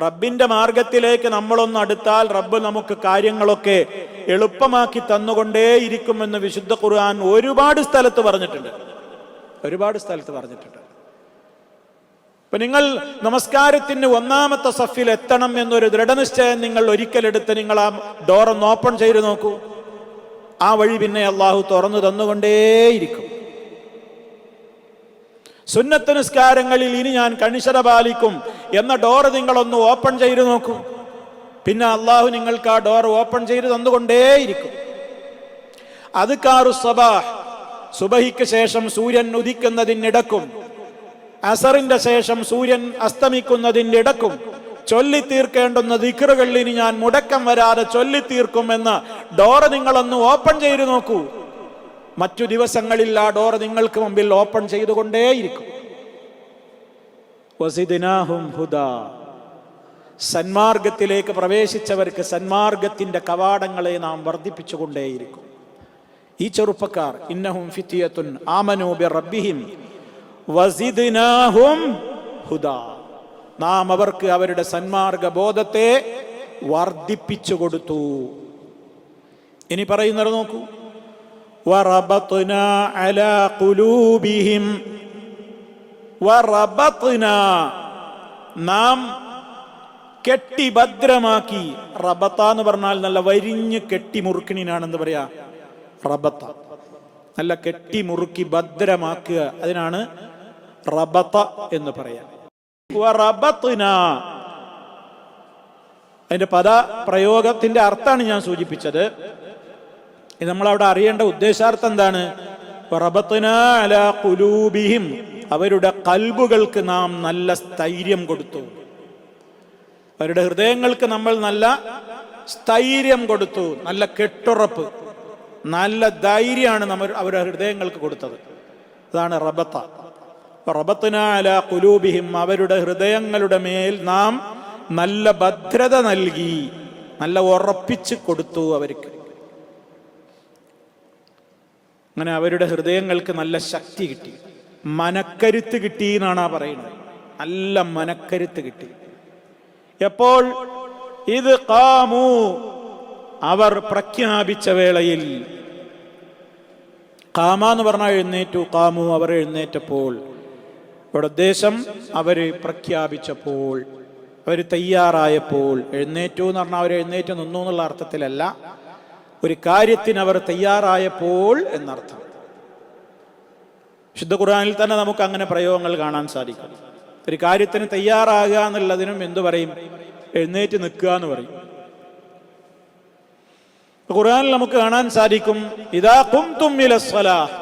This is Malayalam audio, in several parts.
റബ്ബിന്റെ മാർഗത്തിലേക്ക് നമ്മളൊന്ന് അടുത്താൽ റബ്ബ് നമുക്ക് കാര്യങ്ങളൊക്കെ എളുപ്പമാക്കി തന്നുകൊണ്ടേയിരിക്കുമെന്ന് വിശുദ്ധ ഖുർആൻ ഒരുപാട് സ്ഥലത്ത് പറഞ്ഞിട്ടുണ്ട്. ഇപ്പൊ നിങ്ങൾ നമസ്കാരത്തിന് ഒന്നാമത്തെ സഫിൽ എത്തണം എന്നൊരു ദൃഢനിശ്ചയം നിങ്ങൾ ഒരിക്കലെടുത്ത് നിങ്ങൾ ആ ഡോറൊന്ന് ഓപ്പൺ ചെയ്ത് നോക്കൂ. ആ വഴി പിന്നെ അള്ളാഹു തുറന്നു തന്നുകൊണ്ടേയിരിക്കും. സുന്നത്ത് നിസ്കാരങ്ങളിൽ ഇനി ഞാൻ കണിശത പാലിക്കും എന്ന ഡോറ് നിങ്ങളൊന്ന് ഓപ്പൺ ചെയ്ത് നോക്കൂ. പിന്നെ അള്ളാഹു നിങ്ങൾക്ക് ആ ഡോർ ഓപ്പൺ ചെയ്ത് തന്നുകൊണ്ടേയിരിക്കും. അദ്കാറു സബാഹ്, സുബഹിക്ക് ശേഷം സൂര്യൻ ഉദിക്കുന്നതിനിടക്കും അസറിന്റെ ശേഷം സൂര്യൻ അസ്തമിക്കുന്നതിനിടക്കും ചൊല്ലിത്തീർക്കേണ്ടുന്ന ദിക്റുകൾ ഇനി ഞാൻ മുടക്കം വരാതെ ചൊല്ലിത്തീർക്കുമെന്ന് ഡോറ് നിങ്ങളൊന്ന് ഓപ്പൺ ചെയ്തു നോക്കൂ. മറ്റു ദിവസങ്ങളിൽ ആ ഡോർ നിങ്ങൾക്ക് മുമ്പിൽ ഓപ്പൺ ചെയ്തുകൊണ്ടേയിരിക്കും. വസിദ്നാഹും ഹുദാ, സന്മാർഗത്തിലേക്ക് പ്രവേശിച്ചവർക്ക് സന്മാർഗത്തിന്റെ കവാടങ്ങളെ നാം വർദ്ധിപ്പിച്ചുകൊണ്ടേയിരിക്കും. ഈ ചെറുപ്പക്കാർ ഇന്നഹും ഫിത്യത്തുൻ ആമനൂ ബിറബ്ബിഹിം വസിദ്നാഹും ഹുദാ, നാം അവർക്ക് അവരുടെ സന്മാർഗ ബോധത്തെ വർദ്ധിപ്പിച്ചു കൊടുത്തു. ഇനി പറയുന്നത് നോക്കൂ. വറബത്നാ അലാ ഖുലൂബിഹിം, വറബത്നാ, നാം കെട്ടി ഭദ്രമാക്കി. റബത്ത എന്ന് പറഞ്ഞാൽ നല്ല വരിഞ്ഞ് കെട്ടി മുറുക്കിനാണെന്ന് പറയാ. റബത്ത നല്ല കെട്ടി മുറുക്കി ഭദ്രമാക്കുക, അതിനാണ് റബത്ത എന്ന് പറയാം. അതിന്റെ പദ പ്രയോഗത്തിന്റെ അർത്ഥമാണ് ഞാൻ സൂചിപ്പിച്ചത്. ഇത് നമ്മളവിടെ അറിയേണ്ട ഉദ്ദേശാർത്ഥം എന്താണ്? റബത്നാ അലാ ഖുലൂബിഹിം, അവരുടെ കൽബുകൾക്ക് നാം നല്ല സ്ഥൈര്യം കൊടുത്തു. അവരുടെ ഹൃദയങ്ങൾക്ക് നമ്മൾ നല്ല സ്ഥൈര്യം കൊടുത്തു, നല്ല കെട്ടുറപ്പ്, നല്ല ധൈര്യമാണ് നമ്മൾ അവരുടെ ഹൃദയങ്ങൾക്ക് കൊടുത്തത്. അതാണ് റബത്ത. റബത്നാ അലാ ഖുലൂബിഹിം, അവരുടെ ഹൃദയങ്ങളുടെ മേൽ നാം നല്ല ഭദ്രത നൽകി, നല്ല ഉറപ്പിച്ച് കൊടുത്തു അവർക്ക്. അങ്ങനെ അവരുടെ ഹൃദയങ്ങൾക്ക് നല്ല ശക്തി കിട്ടി, മനക്കരുത്ത് കിട്ടി എന്നാണ് പറയുന്നത്. നല്ല മനക്കരുത്ത് കിട്ടി. എപ്പോൾ? ഇത് ഖാമു, അവർ പ്രഖ്യാപിച്ച വേളയിൽ. ഖാമ എന്ന് പറഞ്ഞാൽ എഴുന്നേറ്റു, ഖാമു അവർ എഴുന്നേറ്റപ്പോൾ. ഇവിടെ ഉദ്ദേശം അവര് പ്രഖ്യാപിച്ചപ്പോൾ, അവർ തയ്യാറായപ്പോൾ. എഴുന്നേറ്റു എന്ന് പറഞ്ഞാൽ അവർ എഴുന്നേറ്റ് നിന്നു എന്നുള്ള അർത്ഥത്തിലല്ല, ഒരു കാര്യത്തിന് അവർ തയ്യാറായപ്പോൾ എന്നർത്ഥം. വിശുദ്ധ ഖുർആനിൽ തന്നെ നമുക്ക് അങ്ങനെ പ്രയോഗങ്ങൾ കാണാൻ സാധിക്കും. ഒരു കാര്യത്തിന് തയ്യാറാകുക എന്നുള്ളതിനും എന്തു പറയും? എഴുന്നേറ്റ് നിൽക്കുക എന്ന് പറയും. ഖുർആനിൽ നമുക്ക് കാണാൻ സാധിക്കും, ഇദാ ഖുംതും ഇലസ്സലാഹ്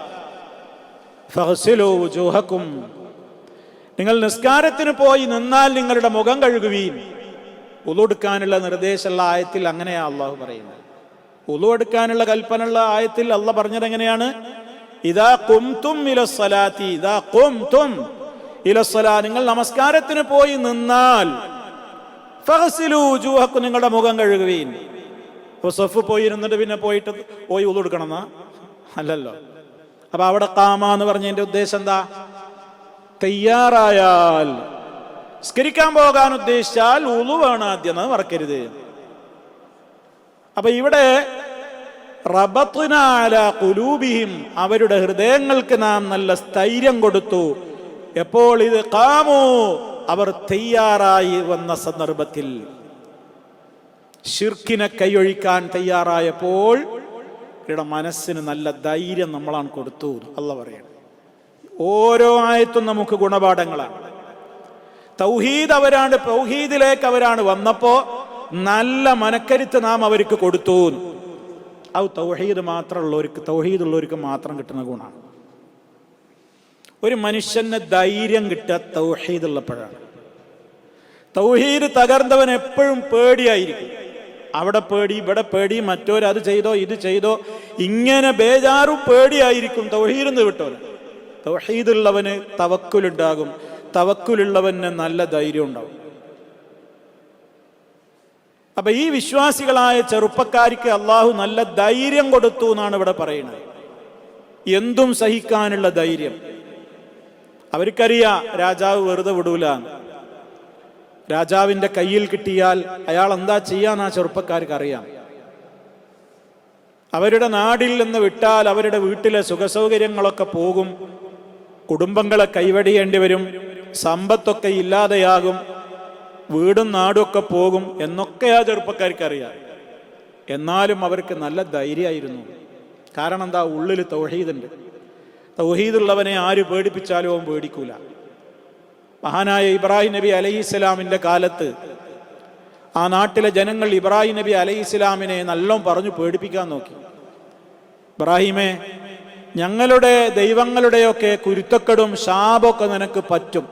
ഫഗ്സിലൂ വുജൂഹക്കും, നിങ്ങൾ നിസ്കാരത്തിന് പോയി നിന്നാൽ നിങ്ങളുടെ മുഖം കഴുകുവീൻ. വുളു എടുക്കാനുള്ള നിർദ്ദേശമുള്ള ആയത്തിൽ അങ്ങനെയാ അള്ളാഹു പറയുന്നത്. വുളു എടുക്കാനുള്ള കൽപ്പനയുള്ള ആയത്തിൽ അള്ളാഹ് പറഞ്ഞത് എങ്ങനെയാണ്? ഇദാ ഖുംതും ഇലസ്സലാത്തി, ഇദാ ഖുംതും ഇലസ്സലാ, നിങ്ങൾ നമസ്കാരത്തിന് പോയി നിന്നാൽ ഫഗ്സിലൂ വുജൂഹക്കും, നിങ്ങളുടെ മുഖം കഴുകുവീൻ. സഫ് പോയി ഇരുന്നിട്ട് പിന്നെ പോയിട്ട് വുളു എടുക്കണമെന്നാ? അല്ലല്ലോ. അപ്പൊ അവിടെ ഖാമ എന്ന് പറഞ്ഞതിന്റെ ഉദ്ദേശം എന്താ? തയ്യാറായാൽ, നിസ്കരിക്കാൻ പോകാൻ ഉദ്ദേശിച്ചാൽ വുളു വേണം ആദ്യം, അത് മറക്കരുത്. അപ്പൊ ഇവിടെ റബത്നാ അലാ ഖുലൂബിഹിം, അവരുടെ ഹൃദയങ്ങൾക്ക് നാം നല്ല സ്ഥൈര്യം കൊടുത്തു. എപ്പോൾ? ഇത് ഖാമു, അവർ തയ്യാറായി വന്ന സന്ദർഭത്തിൽ, ശിർക്കിനെ കൈയൊഴിക്കാൻ തയ്യാറായപ്പോൾ ഇവരുടെ മനസ്സിന് നല്ല ധൈര്യം നമ്മളാണ് കൊടുത്തു. അല്ലാഹ് പറയണം, ഓരോ ആയത്തും നമുക്ക് ഗുണപാഠങ്ങളാണ്. തൗഹീദിലേക്ക് അവരാണ് വന്നപ്പോ നല്ല മനക്കരുത്ത് നാം അവർക്ക് കൊടുത്തു. അത് തൗഹീദുള്ളവർക്ക് മാത്രം കിട്ടുന്ന ഗുണമാണ്. ഒരു മനുഷ്യന് ധൈര്യം കിട്ടുക തൗഹീദ് ഉള്ളപ്പോഴാണ്. തൗഹീദ് തകർന്നവൻ എപ്പോഴും പേടിയായിരിക്കും. അവിടെ പേടി, ഇവിടെ പേടി, മറ്റോരത് ചെയ്തോ ഇത് ചെയ്തോ, ഇങ്ങനെ ബേജാറും പേടിയായിരിക്കും തൗഹീദ് വിട്ടവന്. തൗഹീദുള്ളവന് തവക്കുലുണ്ടാകും, തവക്കുലുള്ളവന് നല്ല ധൈര്യം ഉണ്ടാകും. അപ്പൊ ഈ വിശ്വാസികളായ ചെറുപ്പക്കാർക്ക് അള്ളാഹു നല്ല ധൈര്യം കൊടുത്തു എന്നാണ് ഇവിടെ പറയുന്നത്. എന്തും സഹിക്കാനുള്ള ധൈര്യം. അവർക്കറിയാം രാജാവ് വെറുതെ വിടൂല. രാജാവിൻ്റെ കയ്യിൽ കിട്ടിയാൽ അയാൾ എന്താ ചെയ്യാൻ ആ ചെറുപ്പക്കാർക്ക് അറിയാം. അവരുടെ നാടിൽ നിന്ന് വിട്ടാൽ അവരുടെ വീട്ടിലെ സുഖസൗകര്യങ്ങളൊക്കെ പോകും, കുടുംബങ്ങളെ കൈവടിയേണ്ടി വരും, സമ്പത്തൊക്കെ ഇല്ലാതെയാകും, വീടും നാടുമൊക്കെ പോകും എന്നൊക്കെ ആ ചെറുപ്പക്കാർക്ക് അറിയാം. എന്നാലും അവർക്ക് നല്ല ധൈര്യമായിരുന്നു. കാരണം എന്താ? ഉള്ളിൽ തൗഹീദുണ്ട്. തൗഹീദുള്ളവനെ ആര് പേടിപ്പിച്ചാലും അവൻ പേടിക്കൂല. മഹാനായ ഇബ്രാഹിം നബി അലൈഹിസ്സലാമിൻ്റെ കാലത്ത് ആ നാട്ടിലെ ജനങ്ങൾ ഇബ്രാഹിം നബി അലൈഹിസ്സലാമിനെ നല്ലോണം പറഞ്ഞു പേടിപ്പിക്കാൻ നോക്കി. ഇബ്രാഹിമേ, ഞങ്ങളുടെ ദൈവങ്ങളുടെയൊക്കെ കുരുത്തക്കെടും ശാപമൊക്കെ നിനക്ക് പറ്റും,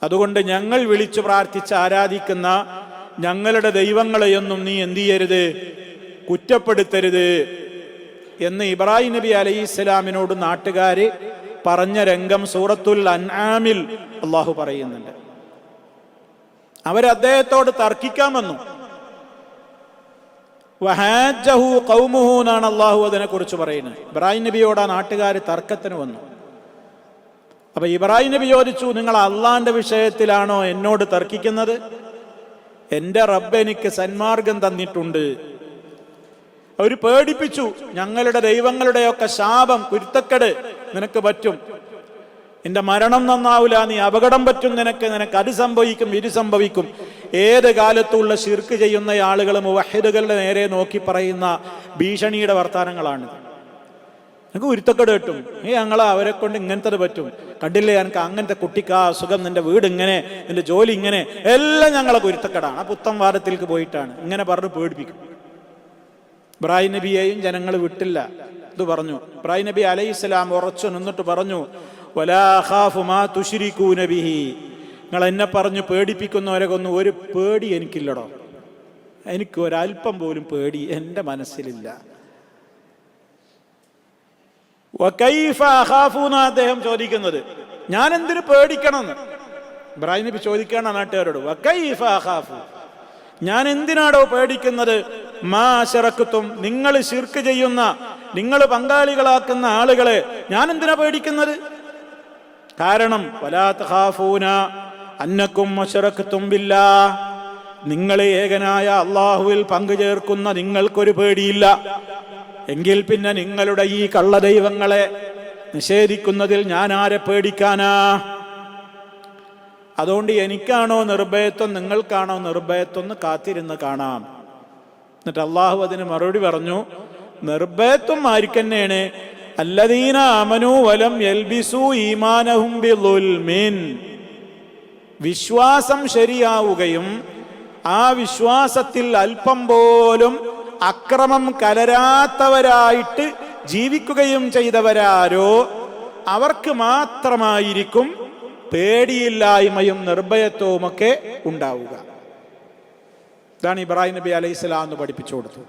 അതുകൊണ്ട് ഞങ്ങൾ വിളിച്ചു പ്രാർത്ഥിച്ച് ആരാധിക്കുന്ന ഞങ്ങളുടെ ദൈവങ്ങളെയൊന്നും നീ എന്ത് ചെയ്യരുത്, കുറ്റപ്പെടുത്തരുത് എന്ന് ഇബ്രാഹിം നബി അലൈഹിസ്സലാമിനോട് നാട്ടുകാര് പറഞ്ഞ രംഗം സൂറത്തുൽ അൻആമിൽ അള്ളാഹു പറയുന്നുണ്ട്. അവരദ്ദേഹത്തോട് തർക്കിക്കാൻ വന്നു. വഹാജഹു ഖൗമുഹു എന്നാണ് അള്ളാഹു അതിനെ കുറിച്ച് പറയുന്നത്. ഇബ്രാഹിം നബിയോട് ആ നാട്ടുകാർ തർക്കത്തിന് വന്നു. അപ്പൊ ഇബ്രാഹിം നബി ചോദിച്ചു, നിങ്ങൾ അള്ളാന്റെ വിഷയത്തിലാണോ എന്നോട് തർക്കിക്കുന്നത്? എൻ്റെ റബ്ബ് എനിക്ക് സന്മാർഗം തന്നിട്ടുണ്ട്. അവർ പേടിപ്പിച്ചു, ഞങ്ങളുടെ ദൈവങ്ങളുടെയൊക്കെ ശാപം, കുരുത്തക്കേട് നിനക്ക് പറ്റും, നിന്റെ മരണം നന്നാവില്ല, നീ അപകടം പറ്റും, നിനക്ക് അത് സംഭവിക്കും, ഇത് സംഭവിക്കും. ഏത് കാലത്തുള്ള ശിർക്ക് ചെയ്യുന്ന ആളുകൾ മുവഹിദുകളുടെ നേരെ നോക്കി പറയുന്ന ഭീഷണിയുടെ വർത്താനങ്ങളാണ്. നിനക്ക് കുരുത്തക്കേട് കിട്ടും, ഞങ്ങൾ അവരെ കൊണ്ട് ഇങ്ങനത്തെ പറ്റും, കണ്ടില്ലേ എനിക്ക് അങ്ങനത്തെ കുട്ടിക്കാ സുഖം, നിന്റെ വീട് ഇങ്ങനെ, നിന്റെ ജോലി ഇങ്ങനെ, എല്ലാം ഞങ്ങളെ കുരുത്തക്കേടാണ്. ആ പുത്തൻ വാദത്തിലേക്ക് പോയിട്ടാണ് ഇങ്ങനെ പറഞ്ഞ് പേടിപ്പിക്കും. ഇബ്രാഹിം നബിയെയും ജനങ്ങൾ വിട്ടില്ല. ഇത് പറഞ്ഞു ഇബ്രാഹിം നബി അലൈഹിസ്സലാം ഉറച്ചു നിന്നിട്ട് പറഞ്ഞു, വലാ അഖാഫു മാ തുശ്രികൂന ബിഹി, നിങ്ങൾ എന്നെ പറഞ്ഞു പേടിപ്പിക്കുന്നവരെ ഒന്നും ഒരു പേടി എനിക്കില്ലടോ, എനിക്ക് ഒരല്പം പോലും പേടി എൻ്റെ മനസ്സിലില്ല. വകൈഫ അഖാഫൂന, അദ്ദേഹം ചോദിക്കുന്നത് ഞാൻ എന്തിനു പേടിക്കണമെന്ന് ഇബ്രാഹിം നബി ചോദിക്കാണ് നാട്ടുകാരോട്. വകൈഫ അഖാഫു, ഞാൻ എന്തിനാടോ പേടിക്കുന്നത്? മാ ശറക്തും, നിങ്ങൾ ശിർക്ക് ചെയ്യുന്ന, നിങ്ങൾ പങ്കാളികളാക്കുന്ന ആളുകളെ ഞാൻ എന്തിനാ പേടിക്കുന്നത്? കാരണം വലാ തഖാഫൂന അന്നകും അശ്റക്തും ബില്ലാഹ്, നിങ്ങൾ ഏകനായ അല്ലാഹുവിൽ പങ്കു ചേർക്കുന്ന നിങ്ങൾക്കൊരു പേടിയില്ല എങ്കിൽ പിന്നെ നിങ്ങളുടെ ഈ കള്ളദൈവങ്ങളെ നിഷേധിക്കുന്നതിൽ ഞാൻ ആരെ പേടിക്കാനാ? അതുകൊണ്ട് എനിക്കാണോ നിർഭയത്വം, നിങ്ങൾക്കാണോ നിർഭയത്വം എന്ന് കാത്തിരുന്ന് കാണാം. എന്നിട്ട് അള്ളാഹു അതിന് മറുപടി പറഞ്ഞു, നിർഭയത്വം ആർക്കെന്നെയാണ്? അല്ലദീന ആമനൂ വലം യൽബിസൂ ഈമാനഹും ബിളുൽമിൻ, വിശ്വാസം ശരിയാവുകയും ആ വിശ്വാസത്തിൽ അല്പം പോലും അക്രമം കലരാത്തവരായിട്ട് ജീവിക്കുകയും ചെയ്തവരാരോ അവർക്ക് മാത്രമായിരിക്കും പേടിയില്ലായ്മയും നിർഭയത്വവുമൊക്കെ ഉണ്ടാവുക. ഇതാണ് ഇബ്രാഹിം നബി അലൈഹിസ്സലാം എന്ന് പഠിപ്പിച്ചു കൊടുത്തു.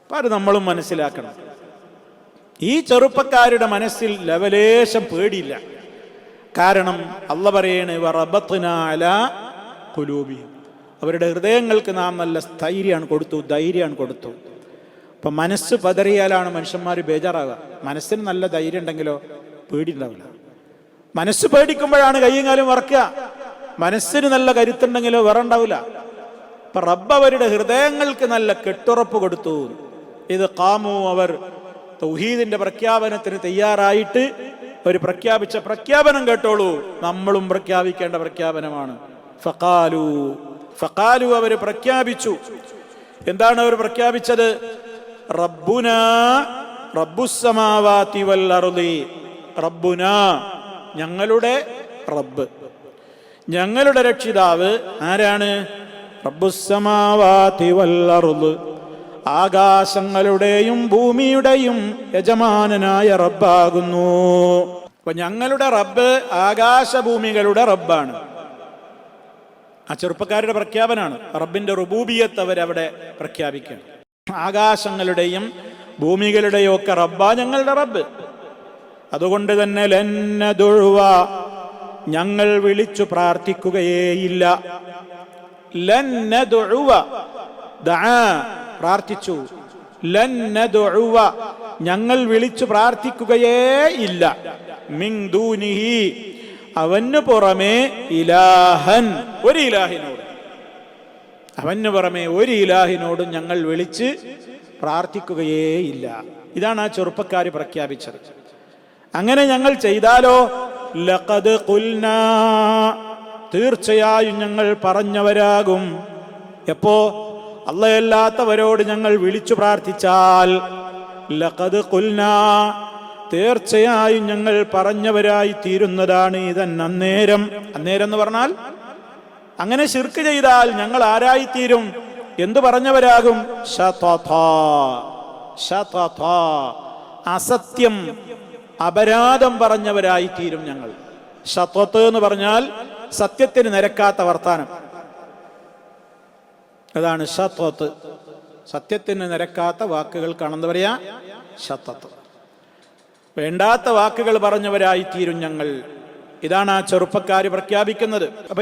അപ്പൊ അത് നമ്മളും മനസ്സിലാക്കണം. ഈ ചെറുപ്പക്കാരുടെ മനസ്സിൽ ലവലേശം പേടിയില്ല. കാരണം അല്ലാഹു പറയാണ് വറബത്നാ അലാ ഖുലൂബിഹിം, അവരുടെ ഹൃദയങ്ങൾക്ക് നാം നല്ല സ്ഥൈര്യമാണ് കൊടുത്തു, ധൈര്യമാണ് കൊടുത്തു. അപ്പൊ മനസ്സ് പതറിയാലാണ് മനുഷ്യന്മാർ ബേജാറാവുക. മനസ്സിന് നല്ല ധൈര്യം ഉണ്ടെങ്കിലോ പേടി ഉണ്ടാവില്ല. മനസ്സ് പേടിക്കുമ്പോഴാണ് കയ്യും കാലും വറക്കുക. മനസ്സിന് നല്ല കരുത്തുണ്ടെങ്കിലോ വിറണ്ടാവില്ല. അപ്പൊ റബ്ബ് അവരുടെ ഹൃദയങ്ങൾക്ക് നല്ല കെട്ടുറപ്പ് കൊടുത്തു. ഇത് ഖാമു, അവർ തൗഹീദിന്റെ പ്രഖ്യാപനത്തിന് തയ്യാറായിട്ട് അവർ പ്രഖ്യാപിച്ച പ്രഖ്യാപനം കേട്ടോളൂ, നമ്മളും പ്രഖ്യാപിക്കേണ്ട പ്രഖ്യാപനമാണ്. ഫഖാലു, അവർ പ്രഖ്യാപിച്ചു. എന്താണ് അവർ പ്രഖ്യാപിച്ചത്? റബ്ബുനാ റബ്ബുസ് സമാവാതി വൽ അർളി, റബ്ബുനാ, ഞങ്ങളുടെ റബ്ബ്, ഞങ്ങളുടെ രക്ഷിതാവ് ആരാണ്? റബ്ബുസ് സമാവാതി വൽ അർള്, ആകാശങ്ങളുടെയും ഭൂമിയുടെയും യജമാനനായ റബ്ബാകുന്നു. അപ്പൊ ഞങ്ങളുടെ റബ്ബ് ആകാശഭൂമികളുടെ റബ്ബാണ്. ആ ചെറുപ്പക്കാരുടെ പ്രഖ്യാപനമാണ്. റബ്ബിന്റെ റുബൂബിയത്ത് അവരവിടെ പ്രഖ്യാപിക്കുകയാണ്. ആകാശങ്ങളുടെയും ഭൂമികളുടെയും ഒക്കെ റബ്ബാ ഞങ്ങളുടെ റബ്ബ്. അതുകൊണ്ട് തന്നെ ലന്നദുഅ, ഞങ്ങൾ വിളിച്ചു പ്രാർത്ഥിക്കുകയേയില്ല. ലന്നദുഅ, ദഅ പ്രാർത്ഥിച്ചു. ലന്നദുഅ, ഞങ്ങൾ വിളിച്ചു പ്രാർത്ഥിക്കുകയേ ഇല്ല. മിൻ ദൂനിഹി, അവന് പുറമേ ഇലാഹൻ, ഒരു ഇലാഹിനോട്, അവന് പുറമേ ഒരു ഇലാഹിനോടും ഞങ്ങൾ വിളിച്ച് പ്രാർത്ഥിക്കുകയേയില്ല. ഇതാണ് ആ ചെറുപ്പക്കാർ പ്രഖ്യാപിച്ചത്. അങ്ങനെ ഞങ്ങൾ ചെയ്താലോ, ലഖദ് ഖുൽനാ, തീർച്ചയായും ഞങ്ങൾ പറഞ്ഞവരാകും. എപ്പോ? അല്ലാത്തവരോട് ഞങ്ങൾ വിളിച്ചു പ്രാർത്ഥിച്ചാൽ, ലഖദ് ഖുൽനാ, തീർച്ചയായും ഞങ്ങൾ പറഞ്ഞവരായി തീരുന്നതാണ്. ഇതൻ അന്നേരം, അന്നേരം എന്ന് പറഞ്ഞാൽ അങ്ങനെ ശിർക്ക് ചെയ്താൽ ഞങ്ങൾ ആരായിത്തീരും? എന്തു പറഞ്ഞവരാകും? അസത്യം, അപരാധം പറഞ്ഞവരായിത്തീരും ഞങ്ങൾ. ശത്വത്ത് എന്ന് പറഞ്ഞാൽ സത്യത്തിന് നിരക്കാത്ത വർത്താനം, അതാണ് ശത്വത്ത്. സത്യത്തിന് നിരക്കാത്ത വാക്കുകൾക്കാണെന്ന് പറയാ ശത്വത്ത്. വേണ്ടാത്ത വാക്കുകൾ പറഞ്ഞവരായിത്തീരും ഞങ്ങൾ. ഇതാണ് ആ ചെറുപ്പക്കാര് പ്രഖ്യാപിക്കുന്നത്. അപ്പൊ